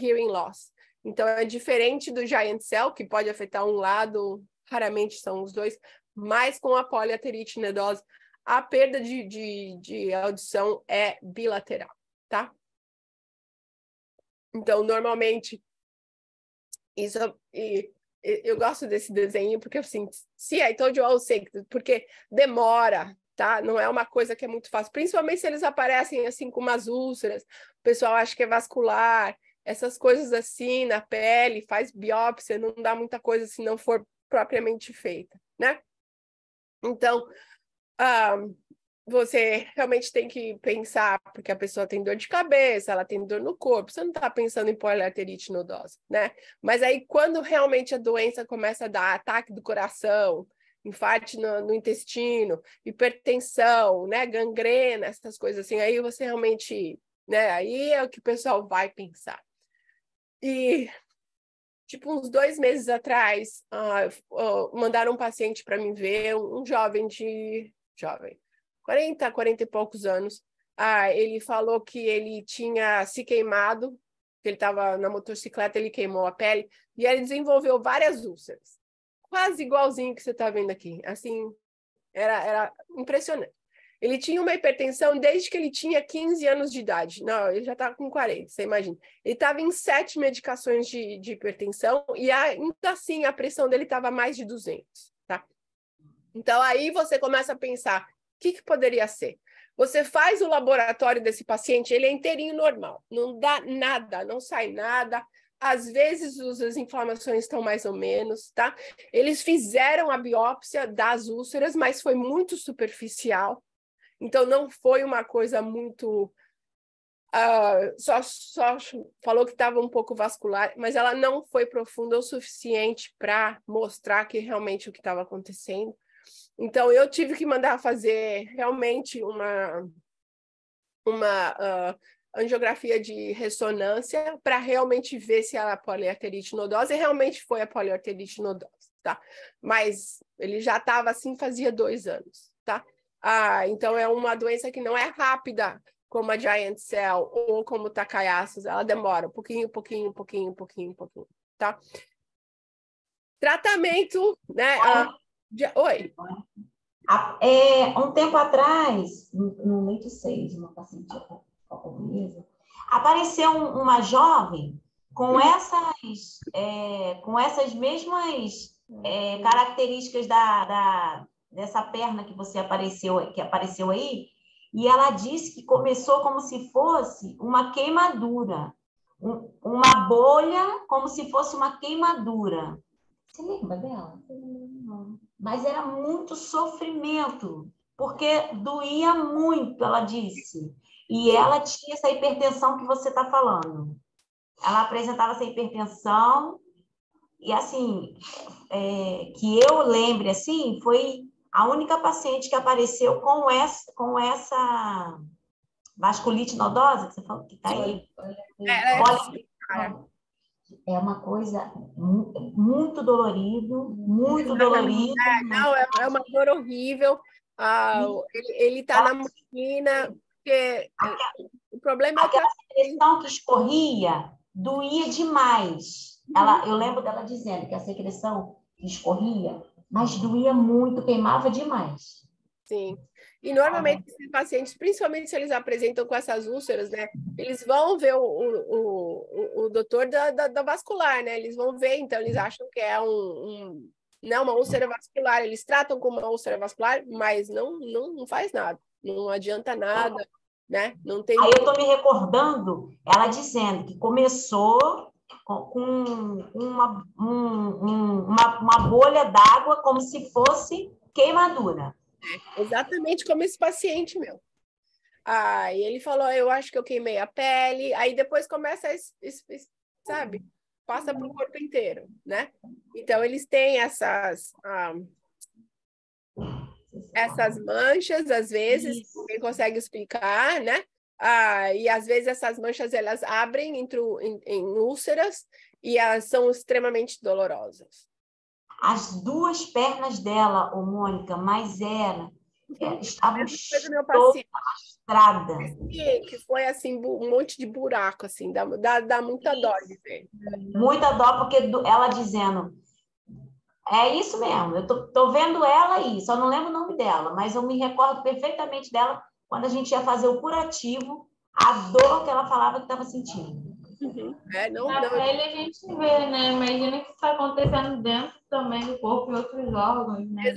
Hearing loss. Então, é diferente do giant cell, que pode afetar um lado, raramente são os dois, mas com a poliarterite nodosa, a perda de audição é bilateral, tá? Então, normalmente, eu gosto desse desenho, porque assim, see, I told you all sick, porque demora, tá? Não é uma coisa que é muito fácil, principalmente se eles aparecem assim com umas úlceras, o pessoal acha que é vascular, essas coisas assim na pele, faz biópsia, não dá muita coisa se não for propriamente feita, né? Então, você realmente tem que pensar, porque a pessoa tem dor de cabeça, ela tem dor no corpo, você não está pensando em poliarterite nodosa, né? Mas aí, quando realmente a doença começa a dar ataque do coração, infarto no intestino, hipertensão, né? Gangrena, essas coisas assim, aí você realmente, né? Aí é o que o pessoal vai pensar. E, tipo, uns 2 meses atrás, mandaram um paciente para mim ver, um jovem, 40 e poucos anos. Ele falou que ele tinha se queimado, que ele estava na motocicleta, ele queimou a pele, e ele desenvolveu várias úlceras. Quase igualzinho que você está vendo aqui. Assim, era impressionante. Ele tinha uma hipertensão desde que ele tinha 15 anos de idade. Não, ele já está com 40, você imagina. Ele estava em 7 medicações de hipertensão e ainda assim a pressão dele estava mais de 200, tá? Então aí você começa a pensar, o que poderia ser? Você faz o laboratório desse paciente, ele é inteirinho normal, não dá nada, não sai nada. Às vezes as inflamações estão mais ou menos, tá? Eles fizeram a biópsia das úlceras, mas foi muito superficial. Então, não foi uma coisa muito... só falou que estava um pouco vascular, mas ela não foi profunda o suficiente para mostrar que realmente o que estava acontecendo. Então, eu tive que mandar fazer realmente uma angiografia de ressonância para realmente ver se era poliarterite nodosa, e realmente foi a poliarterite nodosa, tá? Mas ele já estava assim fazia 2 anos, tá? Então é uma doença que não é rápida, como a Giant Cell ou como o Takayasu, ela demora um pouquinho, tá? Tratamento, né? Oi. Um tempo atrás, no leito 6, uma paciente obesa, apareceu uma jovem com essas mesmas características dessa perna que apareceu aí, e ela disse que começou como se fosse uma queimadura, uma bolha como se fosse uma queimadura. Você lembra dela? Não. Mas era muito sofrimento, porque doía muito, ela disse. E ela tinha essa hipertensão que você está falando. Ela apresentava essa hipertensão, e assim, que eu lembre, assim, foi a única paciente que apareceu com essa vasculite nodosa, que você falou que está aí. É uma coisa muito dolorido, muito dolorido. Não, é uma dor horrível. Ele está na máquina, porque o problema é que aquela secreção que escorria doía demais. Eu lembro dela dizendo que a secreção que escorria, mas doía muito, queimava demais. Sim. E normalmente esses pacientes, principalmente se eles apresentam com essas úlceras, né? Eles vão ver o doutor da vascular, né? Eles vão ver, então eles acham que é uma úlcera vascular. Eles tratam como uma úlcera vascular, mas não faz nada. Não adianta nada, né? Não tem... Aí eu estou me recordando ela dizendo que começou com uma bolha d'água como se fosse queimadura. Exatamente como esse paciente meu. E ele falou, eu acho que eu queimei a pele. Aí depois começa, sabe? Passa para o corpo inteiro, né? Então, eles têm essas manchas, às vezes, quem consegue explicar, né? E às vezes essas manchas, elas abrem em úlceras e elas são extremamente dolorosas. As 2 pernas dela, Mônica, mas estavam lastradas. Que foi assim, um monte de buraco, assim, dá muita dó de ver. Muita dó, porque ela dizendo, é isso mesmo, eu tô vendo ela aí, só não lembro o nome dela, mas eu me recordo perfeitamente dela quando a gente ia fazer o curativo, a dor que ela falava que estava sentindo. Na pele a gente vê, né? Imagina que está acontecendo dentro também do corpo e outros órgãos, né?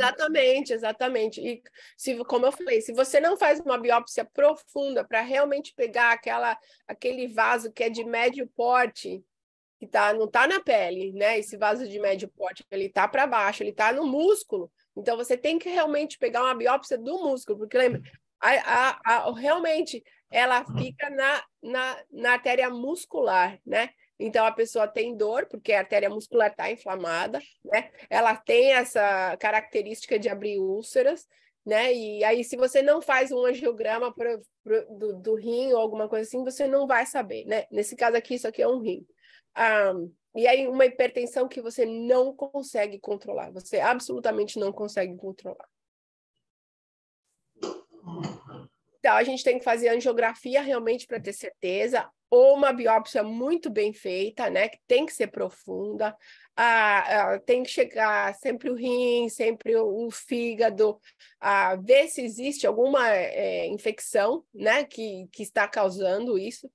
Exatamente. E, como eu falei, se você não faz uma biópsia profunda para realmente pegar aquele vaso que é de médio porte, que não está na pele, né? Esse vaso de médio porte, ele está para baixo, ele está no músculo. Então, você tem que realmente pegar uma biópsia do músculo, porque lembra, realmente ela fica na artéria muscular, né? Então, a pessoa tem dor, porque a artéria muscular está inflamada, né? Ela tem essa característica de abrir úlceras, né? E aí, se você não faz um angiograma do rim ou alguma coisa assim, você não vai saber, né? Nesse caso aqui, isso aqui é um rim. E aí uma hipertensão que você não consegue controlar, você absolutamente não consegue controlar. Então, a gente tem que fazer angiografia realmente para ter certeza, ou uma biópsia muito bem feita, né? Que tem que ser profunda, tem que chegar sempre o rim, sempre o fígado, ver se existe alguma infecção, né? Que está causando isso.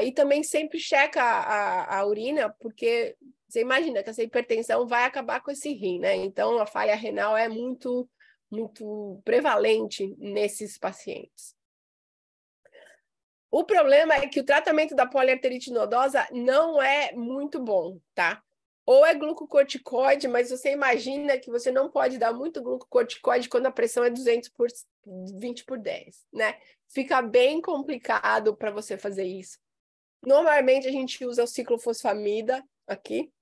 E também sempre checa a urina, porque você imagina que essa hipertensão vai acabar com esse rim, né? Então, a falha renal é muito prevalente nesses pacientes. O problema é que o tratamento da poliarterite nodosa não é muito bom, tá? Ou é glucocorticoide, mas você imagina que você não pode dar muito glucocorticoide quando a pressão é 220/10, né? Fica bem complicado para você fazer isso. Normalmente a gente usa o ciclofosfamida aqui.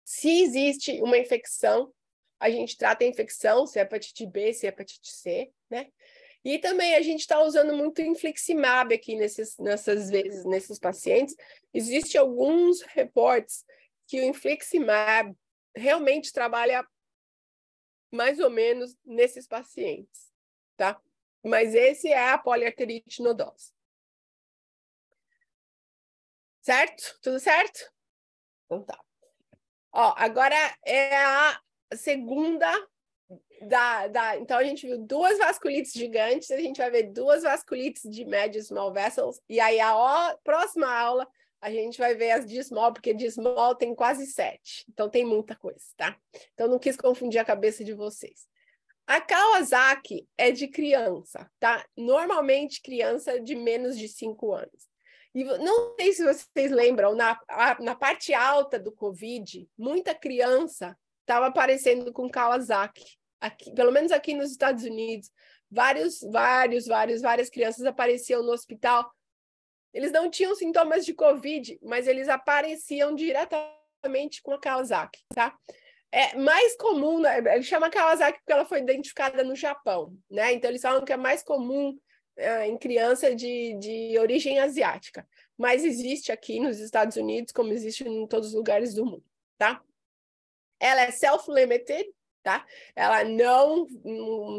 Se existe uma infecção, a gente trata a infecção, se é hepatite B, se é hepatite C, né? E também a gente está usando muito infliximab aqui nesses pacientes. Existem alguns reportes que o infliximab realmente trabalha mais ou menos nesses pacientes, tá? Mas esse é a poliarterite nodosa. Certo? Tudo certo? Então tá. Ó, agora é a segunda então a gente viu 2 vasculites gigantes, a gente vai ver 2 vasculites de médio small vessels, e aí a próxima aula a gente vai ver as de small, porque de small tem quase 7, então tem muita coisa, tá? Então não quis confundir a cabeça de vocês. A Kawasaki é de criança, tá? Normalmente criança de menos de 5 anos. E não sei se vocês lembram, na parte alta do Covid, muita criança estava aparecendo com Kawasaki. Aqui, pelo menos aqui nos Estados Unidos, várias crianças apareciam no hospital. Eles não tinham sintomas de Covid, mas eles apareciam diretamente com a Kawasaki, tá? É mais comum, né? Ele chama Kawasaki porque ela foi identificada no Japão, né? Então eles falam que é mais comum em criança de origem asiática, mas existe aqui nos Estados Unidos, como existe em todos os lugares do mundo, tá? Ela é self-limited, tá? Ela não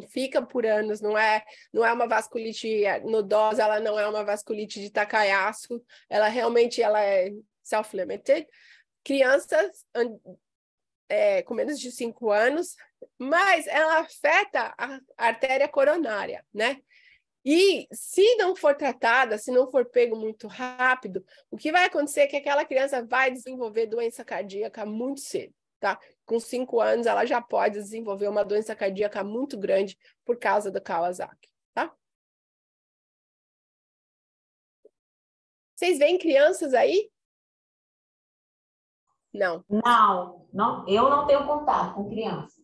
fica por anos, não é uma vasculite nodosa, ela não é uma vasculite de Takayasu, ela realmente é self-limited. Crianças com menos de 5 anos, mas ela afeta a artéria coronária, né? E se não for tratada, se não for pego muito rápido, o que vai acontecer é que aquela criança vai desenvolver doença cardíaca muito cedo, tá? Com 5 anos, ela já pode desenvolver uma doença cardíaca muito grande por causa do Kawasaki, tá? Vocês veem crianças aí? Não. Não, eu não tenho contato com criança.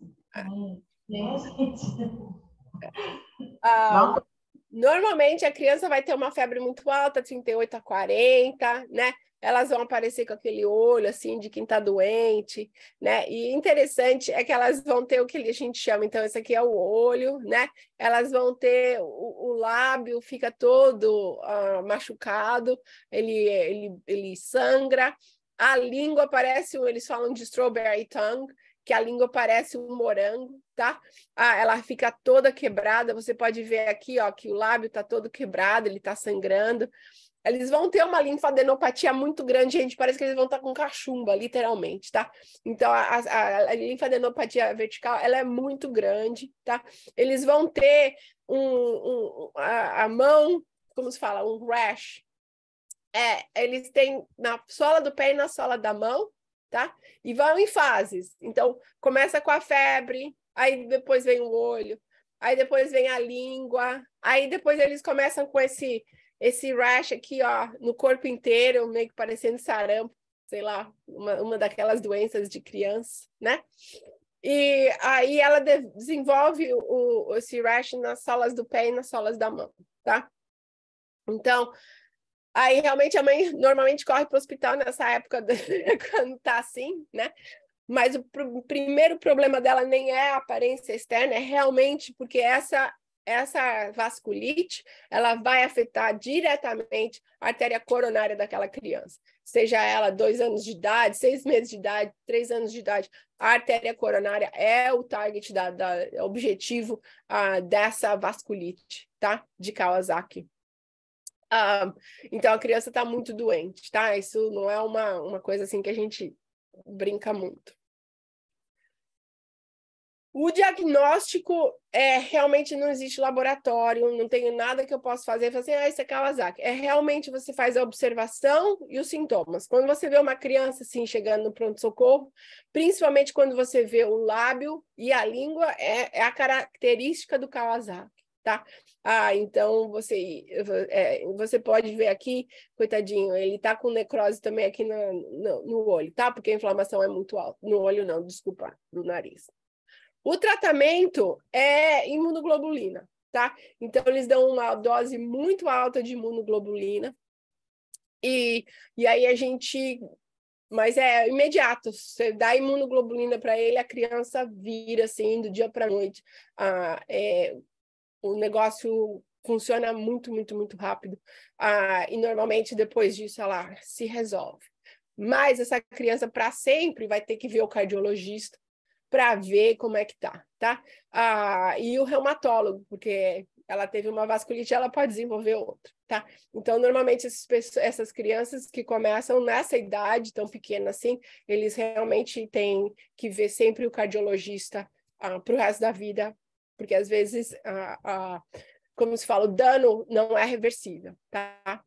Normalmente a criança vai ter uma febre muito alta, 38 a 40, né? Elas vão aparecer com aquele olho assim de quem está doente, né? E interessante é que elas vão ter o que a gente chama, então esse aqui é o olho, né? Elas vão ter o lábio fica todo machucado, ele sangra, a língua parece, eles falam de strawberry tongue, que a língua parece um morango, tá? Ela fica toda quebrada, você pode ver aqui, ó, que o lábio tá todo quebrado, ele tá sangrando. Eles vão ter uma linfadenopatia muito grande, gente, parece que eles vão estar com cachumba, literalmente, tá? Então, a linfadenopatia vertical, ela é muito grande, tá? Eles vão ter a mão, como se fala, um rash. Eles têm na sola do pé e na sola da mão, tá? E vão em fases. Então, começa com a febre, aí depois vem o olho, aí depois vem a língua, aí depois eles começam com esse rash aqui, ó, no corpo inteiro, meio que parecendo sarampo, sei lá, uma daquelas doenças de criança, né? E aí ela desenvolve esse rash nas solas do pé e nas solas da mão, tá? Então, aí realmente a mãe normalmente corre para o hospital nessa época, quando tá assim, né? Mas o primeiro problema dela nem é a aparência externa, é realmente porque essa essa vasculite, ela vai afetar diretamente a artéria coronária daquela criança. Seja ela 2 anos de idade, 6 meses de idade, 3 anos de idade, a artéria coronária é o target, objetivo dessa vasculite, tá? De Kawasaki. Então, a criança está muito doente, tá? Isso não é uma coisa assim que a gente brinca muito. O diagnóstico realmente não existe laboratório, não tenho nada que eu possa fazer, isso é Kawasaki. Realmente você faz a observação e os sintomas. Quando você vê uma criança assim chegando no pronto-socorro, principalmente quando você vê o lábio e a língua, é a característica do Kawasaki, tá? Então você pode ver aqui, coitadinho, ele tá com necrose também aqui no olho, tá? Porque a inflamação é muito alta. No olho não, desculpa, no nariz. O tratamento é imunoglobulina, tá? Então, eles dão uma dose muito alta de imunoglobulina. E aí a gente... Mas é imediato. Você dá imunoglobulina para ele, a criança vira, assim, do dia para a noite. O negócio funciona muito, muito, muito rápido. E, normalmente, depois disso, ela se resolve. Mas essa criança, para sempre, vai ter que ver o cardiologista para ver como é que tá? E o reumatólogo, porque ela teve uma vasculite, ela pode desenvolver outra, tá? Então, normalmente, essas crianças que começam nessa idade tão pequena assim, eles realmente têm que ver sempre o cardiologista para o resto da vida, porque às vezes, como se fala, o dano não é reversível, tá?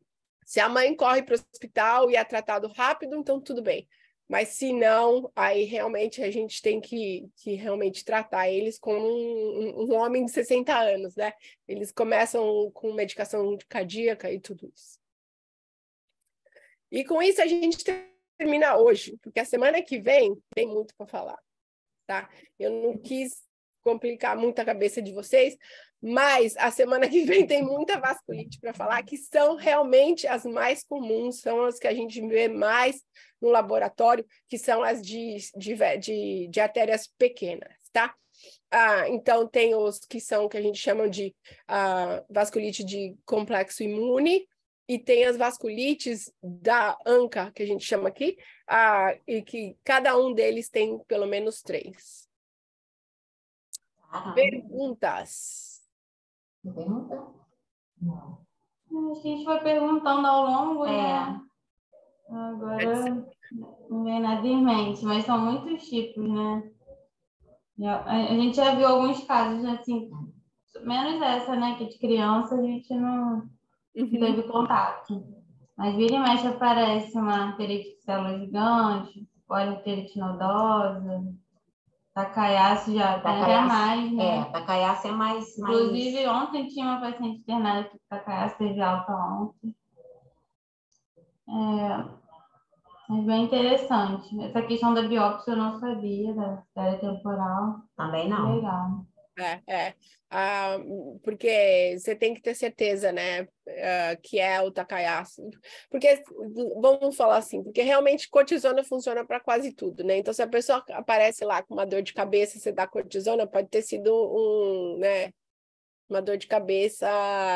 Se a mãe corre para o hospital e é tratado rápido, então tudo bem. Mas se não, aí realmente a gente tem que realmente tratar eles como um homem de 60 anos, né? Eles começam com medicação cardíaca e tudo isso. E com isso a gente termina hoje, porque a semana que vem tem muito para falar, tá? Eu não quis complicar muito a cabeça de vocês, mas a semana que vem tem muita vasculite para falar, que são realmente as mais comuns, são as que a gente vê mais no laboratório, que são as de artérias pequenas, tá? Então, tem os que a gente chama de vasculite de complexo imune, e tem as vasculites da ANCA, que a gente chama aqui, e que cada um deles tem pelo menos 3. Perguntas? Pergunta? Não. Acho que a gente foi perguntando ao longo, né? Agora não vem nada em mente, mas são muitos tipos, né? A gente já viu alguns casos, assim, menos essa, né? Que de criança a gente não teve contato. Mas vira e mexe aparece uma arterite de célula gigante, polioarterite nodosa, Takayasuki já tem até mais, né? Takayasuki é mais... Inclusive, ontem tinha uma paciente internada que Takayasuki teve alta ontem. É bem interessante. Essa questão da biópsia eu não sabia, da área temporal. Também não. Legal. Porque você tem que ter certeza, né, que é o Takayasuki. Porque, vamos falar assim, porque realmente cortisona funciona para quase tudo, né? Então, se a pessoa aparece lá com uma dor de cabeça, você dá cortisona, pode ter sido uma dor de cabeça,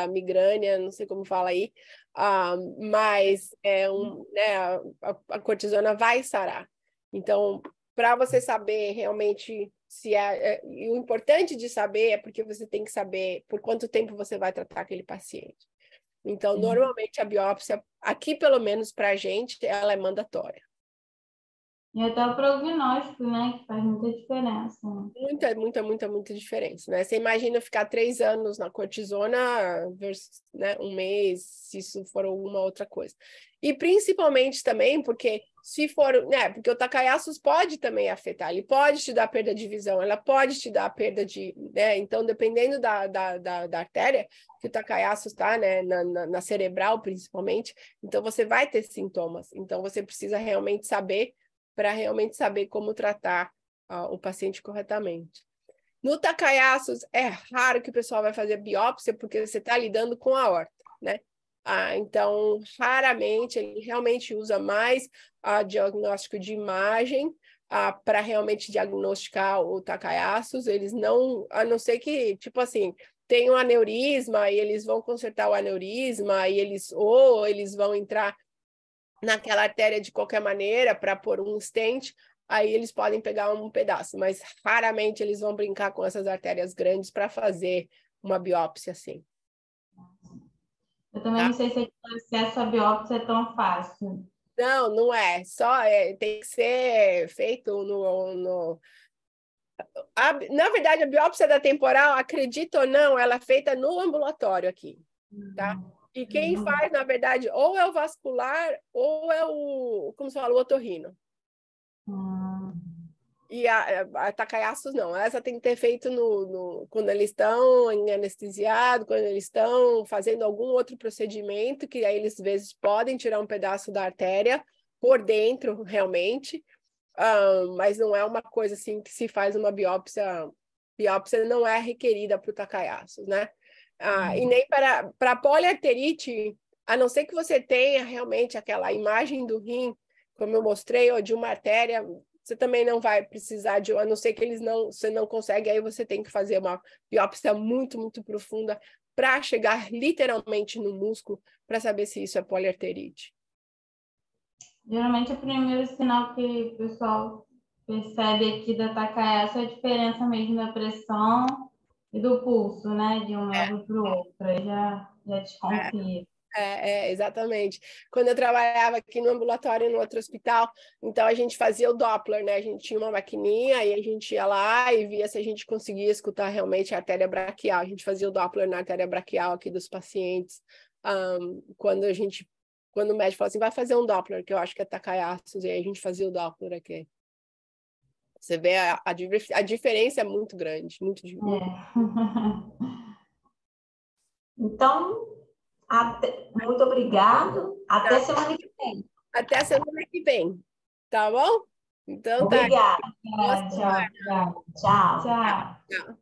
migrânia, não sei como fala aí, mas né, a cortisona vai sarar. Então, para você saber realmente se e o importante de saber é porque você tem que saber por quanto tempo você vai tratar aquele paciente. Então, normalmente a biópsia, aqui pelo menos para a gente, ela é mandatória. E até o prognóstico, né, que faz muita diferença. Muita diferença, né? Você imagina ficar 3 anos na cortisona versus, né, 1 mês, se isso for alguma outra coisa. E principalmente também porque se for, né, porque o Takayasuki pode também afetar, ele pode te dar perda de visão, ela pode te dar perda de, né, então dependendo da artéria, que o Takayasuki está, né, na cerebral principalmente, então você vai ter sintomas, então você precisa realmente saber, para realmente saber como tratar o paciente corretamente. No Takayasuki, é raro que o pessoal vai fazer biópsia, porque você está lidando com a aorta, né? Então, raramente, ele realmente usa mais diagnóstico de imagem para realmente diagnosticar o Takayasuki. Eles não, a não ser que, tipo assim, tem um aneurisma e eles vão consertar o aneurisma ou eles vão entrar naquela artéria de qualquer maneira para pôr um stent, aí eles podem pegar um pedaço, mas raramente eles vão brincar com essas artérias grandes para fazer uma biópsia assim. Eu também não sei se o acesso à biópsia é tão fácil. Não, não é. Tem que ser feito na verdade, a biópsia da temporal, acredito ou não, ela é feita no ambulatório aqui, tá? E quem faz, na verdade, ou é o vascular ou é como se fala, o otorrino. E a Takayasu's não, essa tem que ter feito quando eles estão anestesiados, quando eles estão fazendo algum outro procedimento, que aí eles às vezes podem tirar um pedaço da artéria por dentro, realmente, mas não é uma coisa assim que se faz uma biópsia. Biópsia não é requerida para o Takayasu's, né? E nem para poliarterite, a não ser que você tenha realmente aquela imagem do rim, como eu mostrei, ou de uma artéria, você também não vai precisar a não ser que você não consegue, aí você tem que fazer uma biópsia muito, muito profunda para chegar literalmente no músculo para saber se isso é poliarterite. Geralmente o primeiro sinal que o pessoal percebe aqui da Takayasu é a diferença mesmo da pressão e do pulso, né? De um membro para o outro, aí já desconfia. Exatamente. Quando eu trabalhava aqui no ambulatório, no outro hospital, então a gente fazia o Doppler, né? A gente tinha uma maquininha e a gente ia lá e via se a gente conseguia escutar realmente a artéria braquial. A gente fazia o Doppler na artéria braquial aqui dos pacientes. Quando o médico falou assim, vai fazer um Doppler, que eu acho que é Takayasu's, e aí a gente fazia o Doppler aqui. Você vê a diferença é muito grande, muito. Então, muito obrigado. Até semana que vem. Até semana que vem. Tá bom? Então tá. Obrigada. Tchau. Tchau. Tchau.